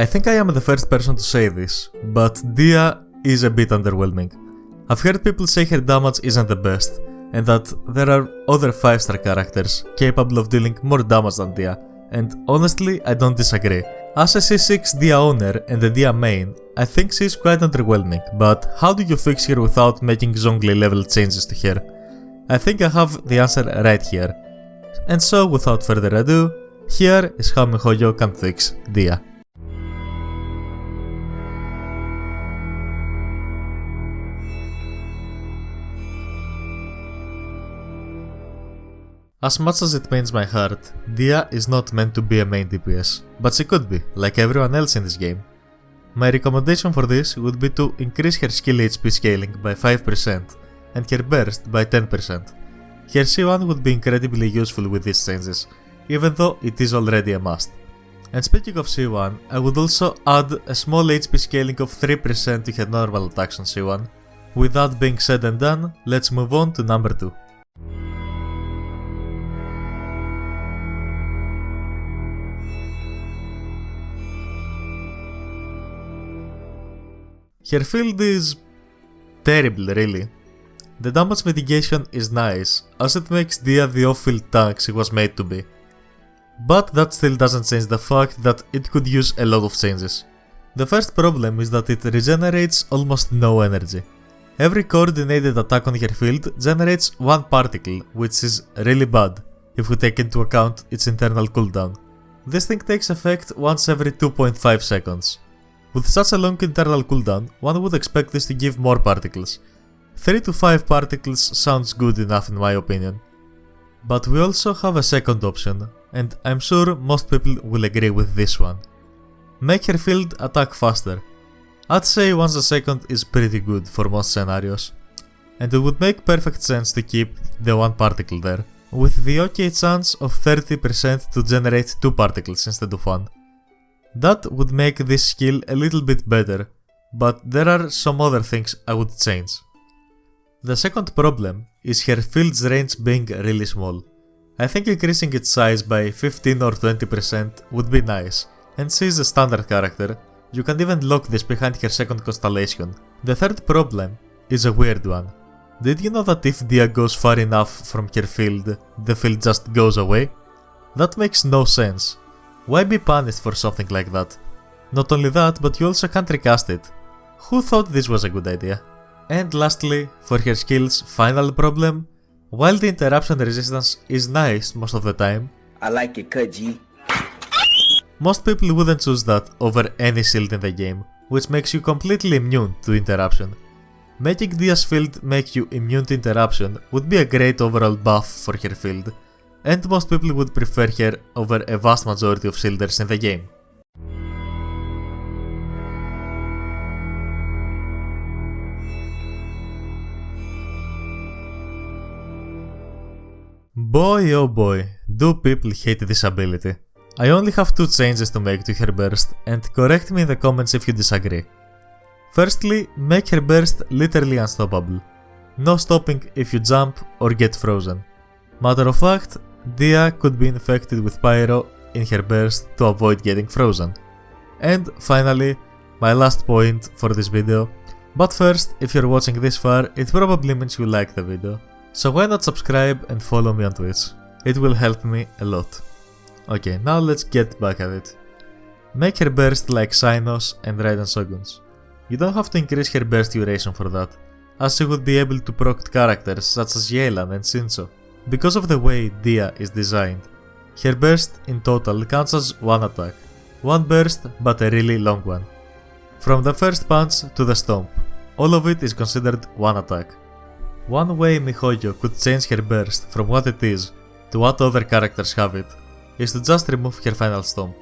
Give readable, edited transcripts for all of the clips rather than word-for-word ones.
I think I am the first person to say this, but Dehya is a bit underwhelming. I've heard people say her damage isn't the best, and that there are other 5-star characters capable of dealing more damage than Dehya, and honestly I don't disagree. As a C6 Dehya owner and a Dehya main, I think she is quite underwhelming, but how do you fix her without making zongli level changes to her? I think I have the answer right here. And so without further ado, here is how Mihoyo can fix Dehya. As much as it pains my heart, Dehya is not meant to be a main DPS, but she could be, like everyone else in this game. My recommendation for this would be to increase her skill HP scaling by 5% and her burst by 10%. Her C1 would be incredibly useful with these changes, even though it is already a must. And speaking of C1, I would also add a small HP scaling of 3% to her normal attacks on C1. With that being said and done, let's move on to number 2. Her field is terrible, really. The damage mitigation is nice, as it makes Dehya the off-field tank she was made to be. But that still doesn't change the fact that it could use a lot of changes. The first problem is that it regenerates almost no energy. Every coordinated attack on her field generates 1 particle, which is really bad if we take into account its internal cooldown. This thing takes effect once every 2.5 seconds. With such a long internal cooldown, one would expect this to give more particles. 3 to 5 particles sounds good enough in my opinion. But we also have a second option, and I'm sure most people will agree with this one. Make her field attack faster. I'd say once a second is pretty good for most scenarios. And it would make perfect sense to keep the 1 particle there, with the okay chance of 30% to generate 2 particles instead of 1. That would make this skill a little bit better, but there are some other things I would change. The second problem is her field's range being really small. I think increasing its size by 15 or 20% would be nice, and she is a standard character, you can even lock this behind her second constellation. The third problem is a weird one. Did you know that if Dehya goes far enough from her field, the field just goes away? That makes no sense. Why be punished for something like that? Not only that, but you also can't recast it. Who thought this was a good idea? And lastly, for her skill's final problem, while the interruption resistance is nice most of the time, I like it, Kaji. Most people wouldn't choose that over any shield in the game, which makes you completely immune to interruption. Making Dehya's field make you immune to interruption would be a great overall buff for her field, and most people would prefer her over a vast majority of shielders in the game. Boy oh boy, do people hate this ability. I only have 2 changes to make to her burst, and correct me in the comments if you disagree. Firstly, make her burst literally unstoppable. No stopping if you jump or get frozen. Matter of fact, Dehya could be infected with pyro in her burst to avoid getting frozen. And finally, my last point for this video. But first, if you're watching this far, it probably means you like the video. So why not subscribe and follow me on Twitch? It will help me a lot. Okay, now let's get back at it. Make her burst like Cynos and Raiden Shoguns. You don't have to increase her burst duration for that, as she would be able to proc characters such as Yelan and Shinso. Because of the way Dehya is designed, her burst in total counts as 1 attack. 1 burst, but a really long one. From the first punch to the stomp, all of it is considered 1 attack. One way Mihoyo could change her burst from what it is to what other characters have it is to just remove her final stomp,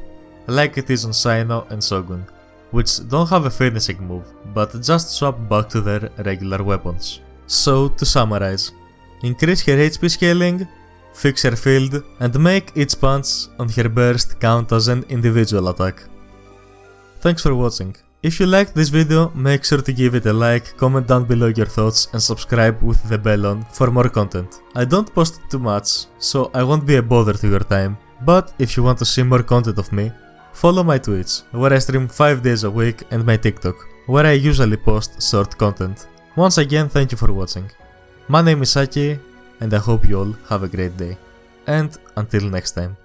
like it is on Cyno and Shogun, which don't have a finishing move, but just swap back to their regular weapons. So, to summarize, increase her HP scaling, fix her field, and make each punch on her burst count as an individual attack. Thanks for watching. If you liked this video, make sure to give it a like, comment down below your thoughts, and subscribe with the bell on for more content. I don't post too much, so I won't be a bother to your time, but if you want to see more content of me, Follow my Twitch, where I stream 5 days a week, and my TikTok, where I usually post short content. Once again, thank you for watching. My name is Saki, and I hope you all have a great day. And until next time.